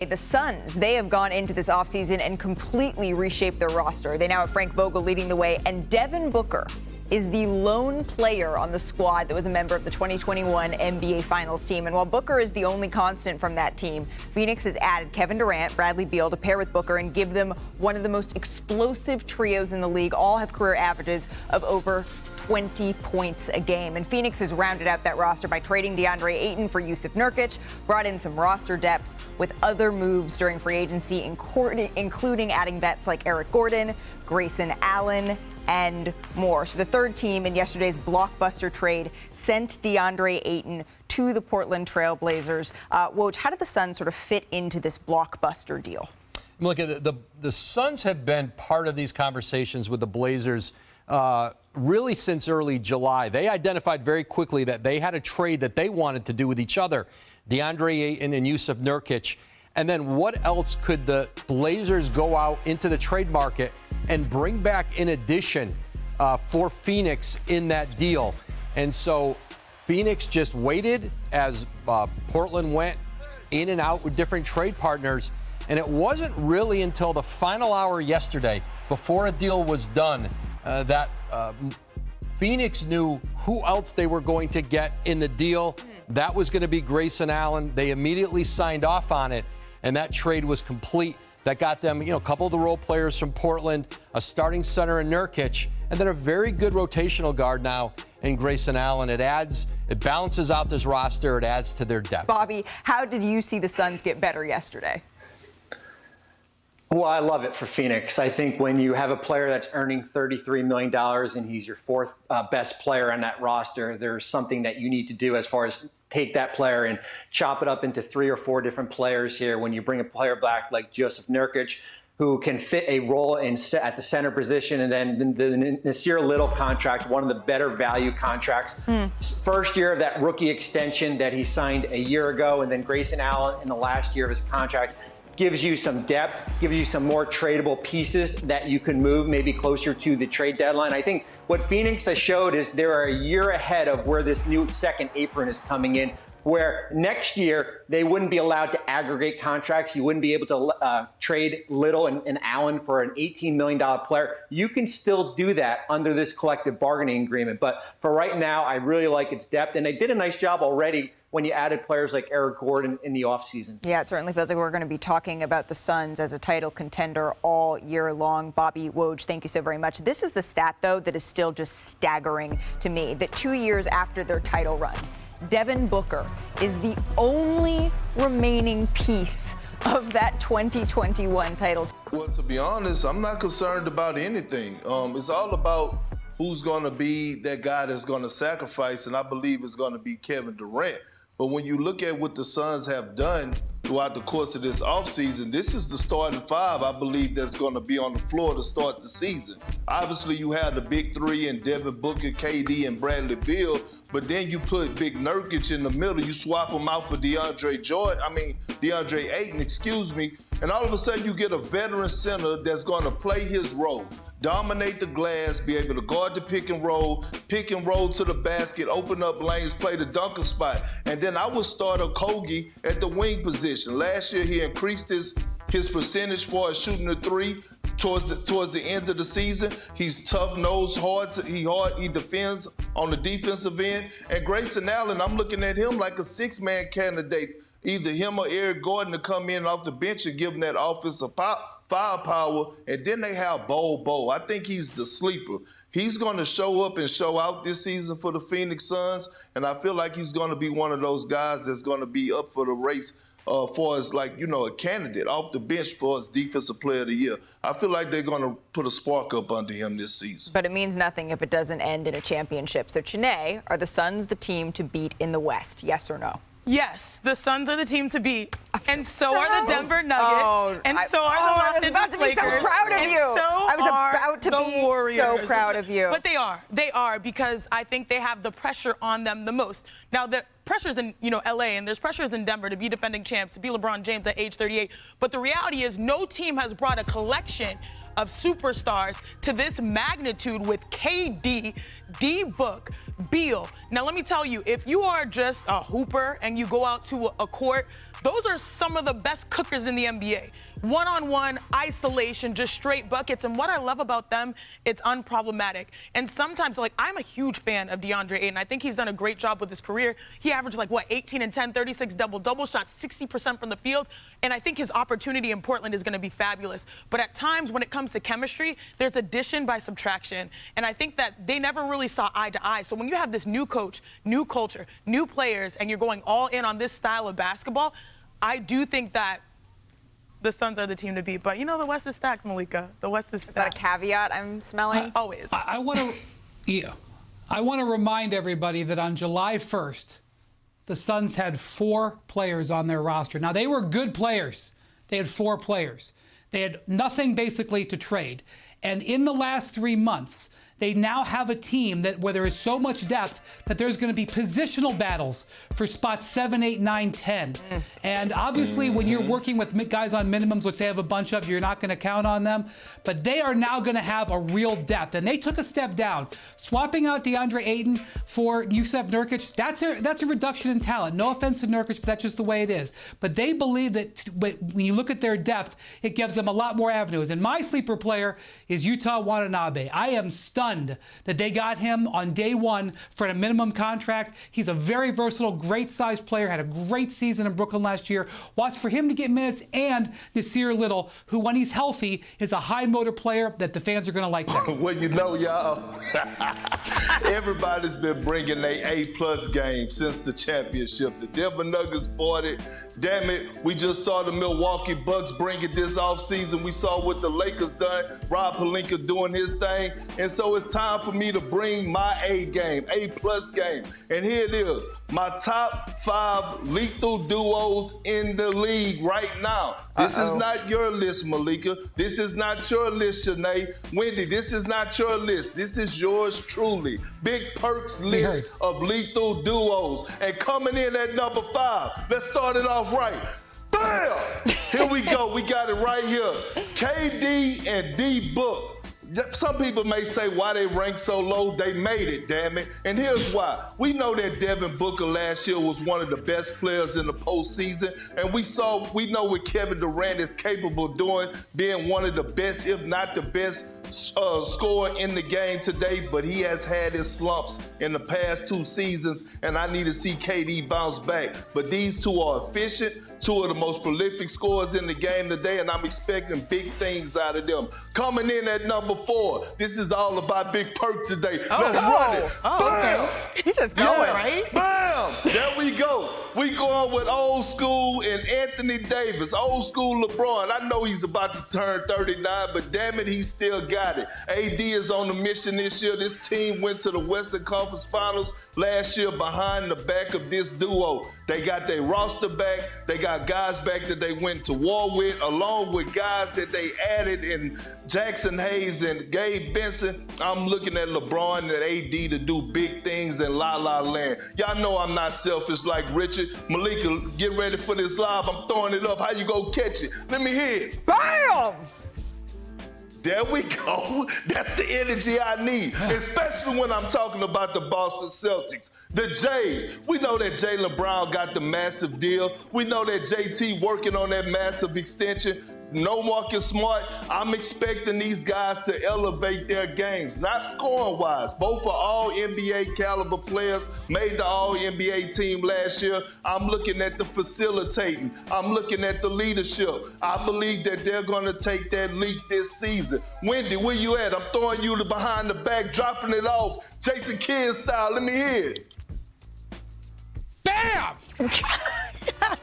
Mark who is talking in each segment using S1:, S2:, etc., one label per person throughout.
S1: The Suns, they have gone into this offseason and completely reshaped their roster. They now have Frank Vogel leading the way, and Devin Booker is the lone player on the squad that was a member of the 2021 NBA Finals team. And while Booker is the only constant from that team, Phoenix has added Kevin Durant, Bradley Beal to pair with Booker and give them one of the most explosive trios in the league. All have career averages of over 20 points a game. And Phoenix has rounded out that roster by trading Deandre Ayton for Jusuf Nurkic, brought in some roster depth with other moves during free agency, including adding vets like Eric Gordon, Grayson Allen, and more. So the third team in yesterday's blockbuster trade sent Deandre Ayton to the Portland Trail Blazers. Woj, how did the Suns sort of fit into this blockbuster deal?
S2: Look, the Suns have been part of these conversations with the Blazers really since early July. They identified very quickly that they had a trade that they wanted to do with each other, Deandre Ayton and Jusuf Nurkic. And then what else could the Blazers go out into the trade market and bring back in addition for Phoenix in that deal? And so Phoenix just waited as Portland went in and out with different trade partners. And it wasn't really until the final hour yesterday, before a deal was done, that Phoenix knew who else they were going to get in the deal. That was going to be Grayson Allen. They immediately signed off on it, and that trade was complete. That got them, a couple of the role players from Portland, a starting center in Nurkic, and then a very good rotational guard now in Grayson Allen. It balances out this roster. It adds to their depth.
S1: Bobby, how did you see the Suns get better yesterday?
S3: Well, I love it for Phoenix. I think when you have a player that's earning $33 million and he's your fourth best player on that roster, there's something that you need to do as far as take that player and chop it up into 3 or 4 different players here. When you bring a player back like Jusuf Nurkic, who can fit a role at the center position, and then the Nasir Little contract, one of the better value contracts. First year of that rookie extension that he signed a year ago, and then Grayson Allen in the last year of his contract. Gives you some depth, gives you some more tradable pieces that you can move maybe closer to the trade deadline. I think what Phoenix has showed is they're a year ahead of where this new second apron is coming in, where next year they wouldn't be allowed to aggregate contracts. You wouldn't be able to trade Little and Allen for an $18 million player. You can still do that under this collective bargaining agreement. But for right now, I really like its depth. And they did a nice job already when you added players like Eric Gordon in the offseason. Yeah, it certainly feels like we're going to be talking about the Suns as a title contender all year long. Bobby, Woj, thank you so very much. This is the stat, though, that is still just staggering to me, that 2 years after their title run, Devin Booker is the only remaining piece of that 2021 title.
S4: Well, to be honest, I'm not concerned about anything. It's all about who's going to be that guy that's going to sacrifice, and I believe it's going to be Kevin Durant. But when you look at what the Suns have done throughout the course of this offseason, this is the starting 5, I believe, that's going to be on the floor to start the season. Obviously, you have the big 3 in Devin Booker, KD, and Bradley Beal, but then you put Big Nurkic in the middle. You swap him out for Deandre Ayton, and all of a sudden you get a veteran center that's going to play his role. Dominate the glass, be able to guard the pick and roll to the basket, open up lanes, play the dunker spot. And then I would start Okogie at the wing position. Last year he increased his percentage for shooting the 3 towards the end of the season. He's tough-nosed, he defends on the defensive end. And Grayson Allen, I'm looking at him like a 6-man candidate. Either him or Eric Gordon to come in off the bench and give him that offensive firepower, and then they have Bo. I think he's the sleeper. He's going to show up and show out this season for the Phoenix Suns, and I feel like he's going to be one of those guys that's going to be up for the race for as a candidate off the bench for as Defensive Player of the Year. I feel like they're going to put a spark up under him this season.
S1: But it means nothing if it doesn't end in a championship. So, Chiney, are the Suns the team to beat in the West? Yes or no?
S5: Yes, the Suns are the team to beat, and so are the Denver Nuggets, and so are the Los Angeles Lakers.
S1: I was about to be so proud of you.
S5: I was about to be Warriors.
S1: So proud of you.
S5: But they are because I think they have the pressure on them the most. Now the pressure's in LA, and there's pressures in Denver to be defending champs, to be LeBron James at age 38. But the reality is, no team has brought a collection of superstars to this magnitude with KD, D-Book, Beal. Now, let me tell you, if you are just a hooper and you go out to a court those are some of the best cookers in the NBA. One-on-one, isolation, just straight buckets. And what I love about them, it's unproblematic. And sometimes, like, I'm a huge fan of Deandre Ayton. I think he's done a great job with his career. He averaged, 18 and 10, 36 double-double, shot 60% from the field. And I think his opportunity in Portland is going to be fabulous. But at times, when it comes to chemistry, there's addition by subtraction. And I think that they never really saw eye to eye. So when you have this new coach, new culture, new players, and you're going all in on this style of basketball, I do think that the Suns are the team to beat. But, the West is stacked, Malika. The West is stacked.
S1: Is that a caveat I'm smelling?
S5: Always.
S6: I want to remind everybody that on July 1st, the Suns had 4 players on their roster. Now, they were good players. They had 4 players. They had nothing basically to trade. And in the last 3 months, they now have a team where there is so much depth that there's going to be positional battles for spots 7, 8, 9, 10. And obviously, when you're working with guys on minimums, which they have a bunch of, you're not going to count on them. But they are now going to have a real depth. And they took a step down. Swapping out Deandre Ayton for Jusuf Nurkic, that's a reduction in talent. No offense to Nurkic, but that's just the way it is. But they believe that when you look at their depth, it gives them a lot more avenues. And my sleeper player is Yuta Watanabe. I am stunned that they got him on day one for a minimum contract. He's a very versatile, great-sized player, had a great season in Brooklyn last year. Watch for him to get minutes, and Nasir Little, who, when he's healthy, is a high-motor player that the fans are going to like.
S4: Well, y'all, everybody's been bringing their A-plus game since the championship. The Denver Nuggets bought it. Damn it, we just saw the Milwaukee Bucks bring it this offseason. We saw what the Lakers done, Rob Pelinka doing his thing. And so it's time for me to bring my A game, A-plus game. And here it is, my top 5 lethal duos in the league right now. This is not your list, Malika. This is not your list, Shanae. Wendy, this is not your list. This is yours truly. Big Perk's list of lethal duos. And coming in at number 5, let's start it off right. Bam! Here we go. We got it right here. KD and D-Book. Some people may say why they rank so low. They made it, damn it. And here's why. We know that Devin Booker last year was one of the best players in the postseason. And we know what Kevin Durant is capable of doing, being one of the best, if not the best, scorer in the game today. But he has had his slumps in the past 2 seasons, and I need to see KD bounce back. But these two are efficient, 2 of the most prolific scorers in the game today, and I'm expecting big things out of them. Coming in at number 4, this is all about Big Perk today. Let's run it. Bam!
S1: Okay. He's just going, right?
S4: Bam! There we go. We going with old school and Anthony Davis, old school LeBron. I know he's about to turn 39, but damn it, he still got it. AD is on the mission this year. This team went to the Western Conference Finals last year behind the back of this duo. They got their roster back. They got guys back that they went to war with, along with guys that they added in Jackson Hayes and Gabe Benson. I'm looking at LeBron and AD to do big things in La La Land. Y'all know I'm not selfish like Richard. Malika, get ready for this live. I'm throwing it up. How you gonna catch it? Let me hear it.
S1: Bam!
S4: There we go. That's the energy I need, especially when I'm talking about the Boston Celtics. The Jays, we know that Jaylen Brown got the massive deal. We know that JT working on that massive extension. No Marcus Smart. I'm expecting these guys to elevate their games, not scoring-wise. Both are all NBA caliber players, made the all-NBA team last year. I'm looking at the facilitating. I'm looking at the leadership. I believe that they're going to take that leap this season. Wendy, where you at? I'm throwing you behind the back, dropping it off. Jason Kidd style. Let me hear it.
S6: Bam!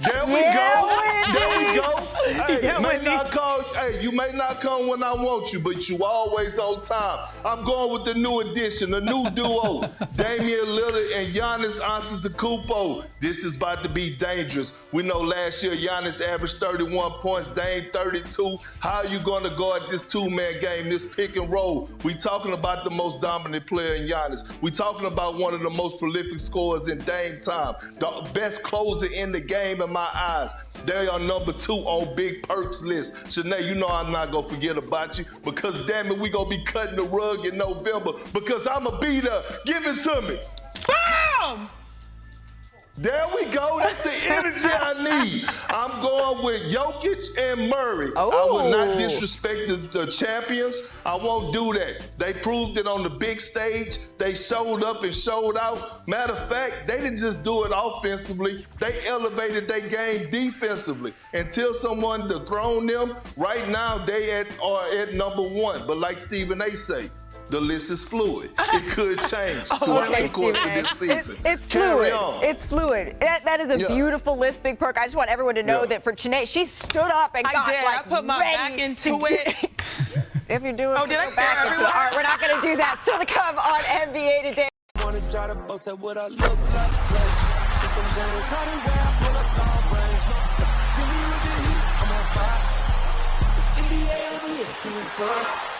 S4: There we go. There we go. Hey, you may not come when I want you, but you always on time. I'm going with the new addition, the new duo, Damian Lillard and Giannis Antetokounmpo. This is about to be dangerous. We know last year Giannis averaged 31 points, Dame 32. How are you going to guard this 2-man game, this pick and roll? We talking about the most dominant player in Giannis. We talking about one of the most prolific scorers in Dame time, the best closer in the game in my eyes. They are number 2 on Big Perk's list. Shanae, you know I'm not going to forget about you because, damn it, we going to be cutting the rug in November because I'm going to be there. Give it to me.
S5: Bam!
S4: There we go. That's the energy I need. I'm going with Jokic and Murray. I will not disrespect the champions. I won't do that. They proved it on the big stage. They showed up and showed out. Matter of fact, they didn't just do it offensively. They elevated their game defensively. Until someone dethroned them, right now they are at number one. But like Stephen A. say, the list is fluid. It could change throughout the course of this season.
S1: It's fluid. It's fluid. That is a beautiful list, Big Perk. I just want everyone to know that for Chiney, she stood up and
S5: I put my back into it.
S1: If you're doing it, go back into it. All right, we're not going to do that. Still to come on NBA Today.
S7: Wanna try to boast at what I look like. I'm on fire. It's NBA, I'm